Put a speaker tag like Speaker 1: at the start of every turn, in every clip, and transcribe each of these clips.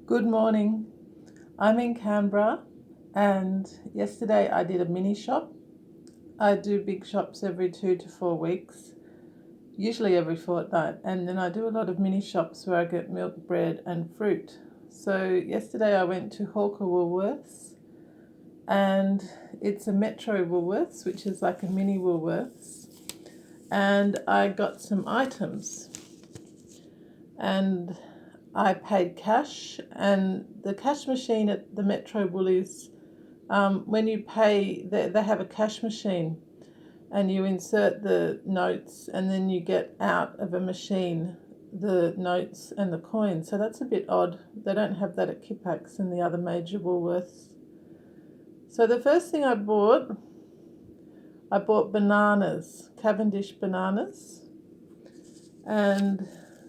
Speaker 1: Good morning. I'm in Canberra and yesterday I did a mini shop. I do big shops every 2 to 4 weeks, usually every fortnight, and then I do a lot of mini shops where I get milk, bread and fruit. So yesterday I went to Hawker Woolworths, and it's a Metro Woolworths, which is like a mini Woolworths, and I got some items. And I paid cash, and the cash machine at the Metro Woolies, when you pay, they have a cash machine, and you insert the notes, and then you get out of a machine the notes and the coins. So that's a bit odd. They don't have that at Kippax and the other major Woolworths. So the first thing I bought bananas, Cavendish bananas, and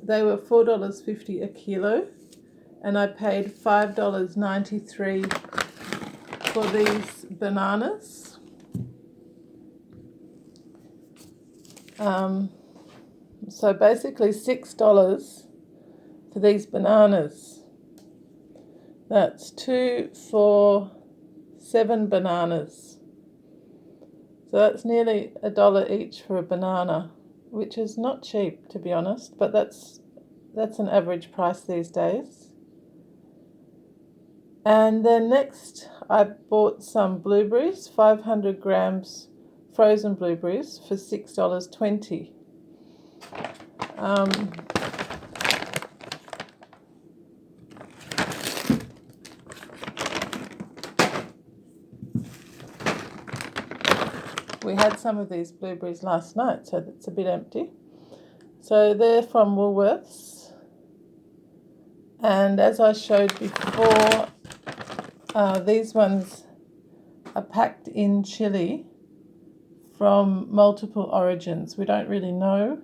Speaker 1: they were $4.50 a kilo, and I paid $5.93 for these bananas. So basically $6 for these bananas. That's 2, 4, 7 bananas. So that's nearly $1 each for a banana, which is not cheap, to be honest, but that's an average price these days. And then next I bought some blueberries, 500 grams frozen blueberries for $6.20. We had some of these blueberries last night, so it's a bit empty. So they're from Woolworths, and as I showed before, these ones are packed in chili from multiple origins. We don't really know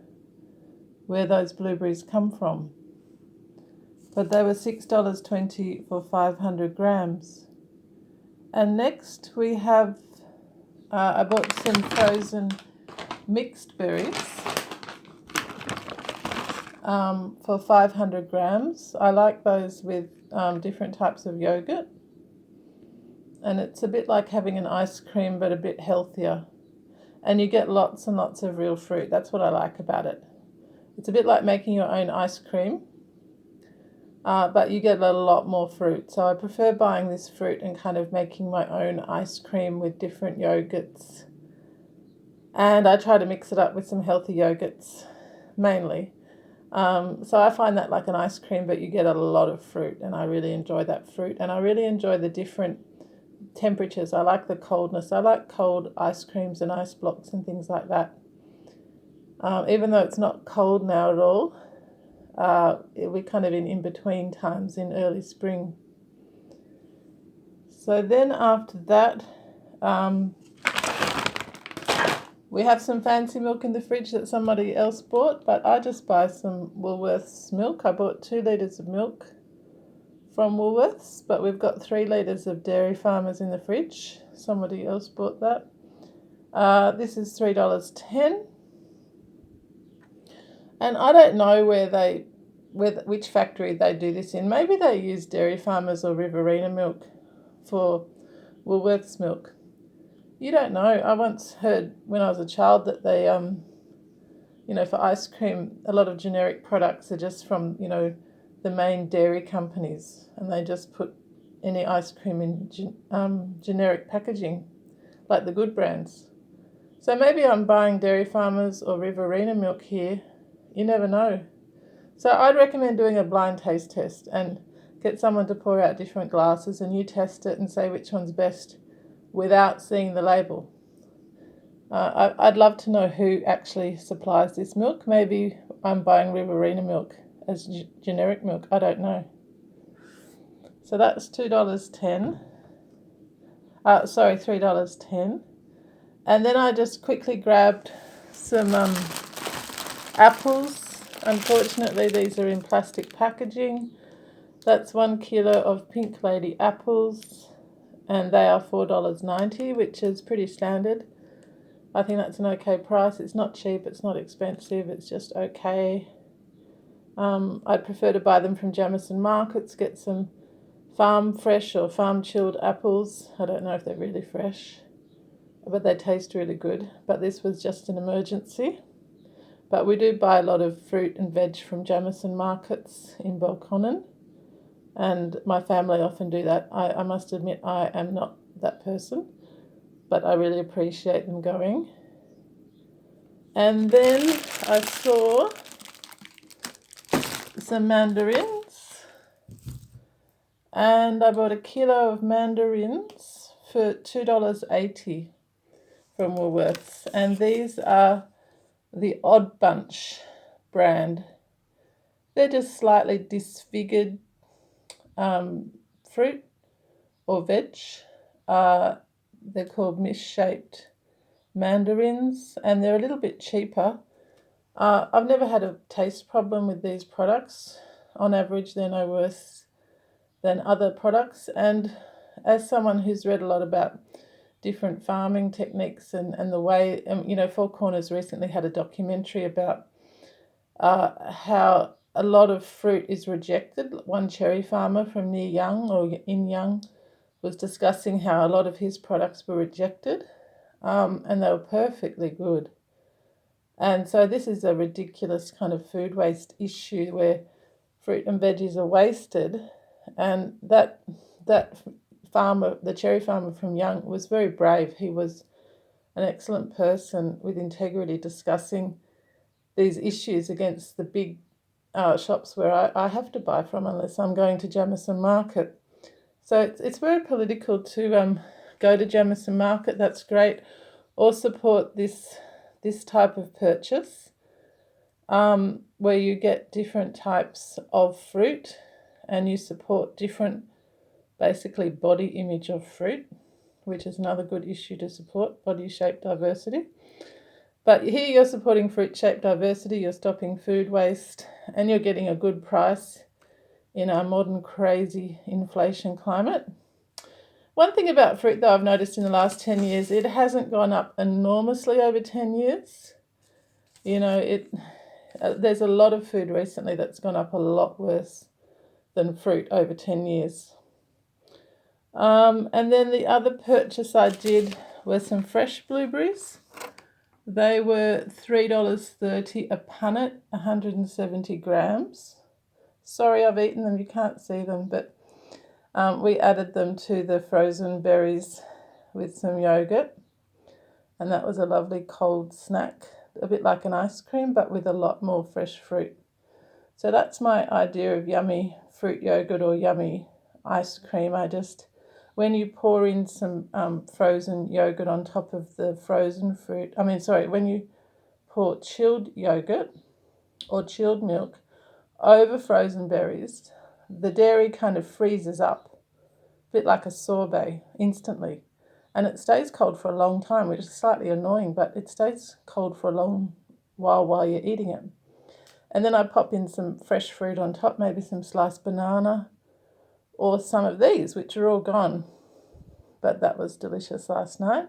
Speaker 1: where those blueberries come from, but they were $6.20 for 500 grams. And next we have, I bought some frozen mixed berries for 500 grams. I like those with different types of yogurt, and it's a bit like having an ice cream but a bit healthier, and you get lots and lots of real fruit. That's what I like about it. It's a bit like making your own ice cream, but you get a lot more fruit. So I prefer buying this fruit and kind of making my own ice cream with different yogurts, and I try to mix it up with some healthy yogurts mainly. So I find that like an ice cream, but you get a lot of fruit, and I really enjoy that fruit, and I really enjoy the different temperatures. I like the coldness. I like cold ice creams and ice blocks and things like that. Even though it's not cold now at all, we're kind of in between times in early spring. So then after that, we have some fancy milk in the fridge that somebody else bought, but I just buy some Woolworths milk. I bought 2 litres of milk from Woolworths, but we've got 3 litres of Dairy Farmers in the fridge. Somebody else bought that. This is $3.10. And I don't know which factory they do this in. Maybe they use Dairy Farmers or Riverina milk for Woolworths milk. You don't know. I once heard when I was a child that they, for ice cream, a lot of generic products are just from, the main dairy companies, and they just put any ice cream in generic packaging, like the good brands. So maybe I'm buying Dairy Farmers or Riverina milk here. You never know. So I'd recommend doing a blind taste test and get someone to pour out different glasses, and you test it and say which one's best without seeing the label. I'd love to know who actually supplies this milk. Maybe I'm buying Riverina milk as generic milk. I don't know. So that's $2.10. $3.10. And then I just quickly grabbed some apples. Unfortunately, these are in plastic packaging. That's 1 kilo of Pink Lady apples, and they are $4.90, which is pretty standard. I think that's an okay price. It's not cheap, it's not expensive, it's just okay. I'd prefer to buy them from Jamison Markets, get some farm fresh or farm chilled apples. I don't know if they're really fresh, but they taste really good. But this was just an emergency. But we do buy a lot of fruit and veg from Jamison markets in Belconnen, and my family often do that. I must admit I am not that person, but I really appreciate them going. And then I saw some mandarins, and I bought a kilo of mandarins for $2.80 from Woolworths, and these are the Odd Bunch brand. They're just slightly disfigured fruit or veg. They're called misshaped mandarins, and they're a little bit cheaper. I've never had a taste problem with these products. On average, they're no worse than other products. And as someone who's read a lot about different farming techniques and the way, Four Corners recently had a documentary about how a lot of fruit is rejected. One cherry farmer from near Young or in Young was discussing how a lot of his products were rejected, and they were perfectly good. And so this is a ridiculous kind of food waste issue where fruit and veggies are wasted, and that farmer, the cherry farmer from Young, was very brave. He was an excellent person with integrity discussing these issues against the big shops where I have to buy from unless I'm going to Jamison Market. So it's very political to go to Jamison Market. That's great. Or support this type of purchase where you get different types of fruit and you support different, basically, body image of fruit, which is another good issue to support, body shape diversity. But here you're supporting fruit shape diversity, you're stopping food waste, and you're getting a good price in our modern crazy inflation climate. One thing about fruit, though, I've noticed in the last 10 years, it hasn't gone up enormously over 10 years. There's a lot of food recently that's gone up a lot worse than fruit over 10 years. And then the other purchase I did were some fresh blueberries. They were $3.30 a punnet, 170 grams. Sorry, I've eaten them, you can't see them, but we added them to the frozen berries with some yogurt, and that was a lovely cold snack, a bit like an ice cream, but with a lot more fresh fruit. So that's my idea of yummy fruit yogurt or yummy ice cream. When you pour in some frozen yogurt on top of the frozen fruit, when you pour chilled yogurt or chilled milk over frozen berries, the dairy kind of freezes up, a bit like a sorbet, instantly. And it stays cold for a long time, which is slightly annoying, but it stays cold for a long while you're eating it. And then I pop in some fresh fruit on top, maybe some sliced banana, or some of these, which are all gone. But that was delicious last night.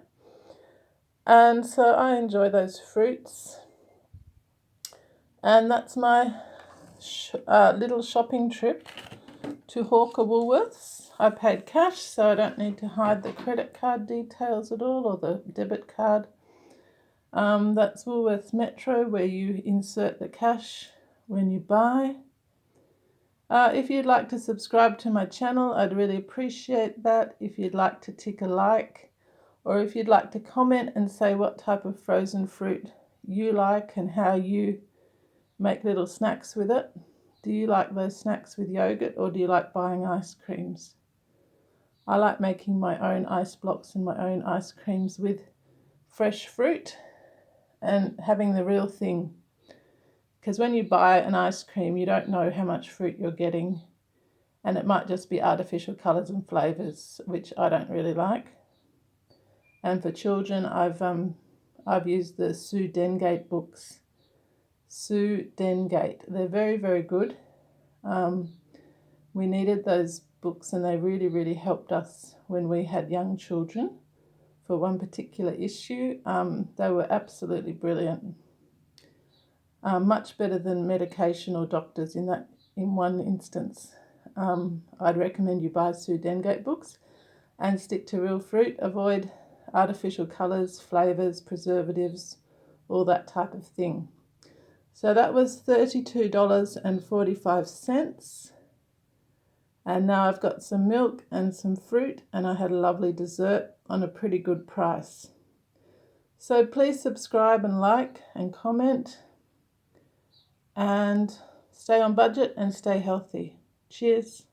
Speaker 1: And so I enjoy those fruits. And that's my little shopping trip to Hawker Woolworths. I paid cash, so I don't need to hide the credit card details at all, or the debit card. That's Woolworths Metro, where you insert the cash when you buy. If you'd like to subscribe to my channel, I'd really appreciate that. If you'd like to tick a like, or if you'd like to comment and say what type of frozen fruit you like and how you make little snacks with it. Do you like those snacks with yogurt, or do you like buying ice creams? I like making my own ice blocks and my own ice creams with fresh fruit and having the real thing. Because when you buy an ice cream, you don't know how much fruit you're getting, and it might just be artificial colours and flavours, which I don't really like. And for children, I've used the Sue Dengate books. Sue Dengate. They're very, very good. We needed those books, and they really, really helped us when we had young children for one particular issue. They were absolutely brilliant. Much better than medication or doctors in one instance. I'd recommend you buy Sue Dengate books and stick to real fruit. Avoid artificial colours, flavours, preservatives, all that type of thing. So that was $32.45. And now I've got some milk and some fruit, and I had a lovely dessert on a pretty good price. So please subscribe and like and comment, and stay on budget and stay healthy. Cheers.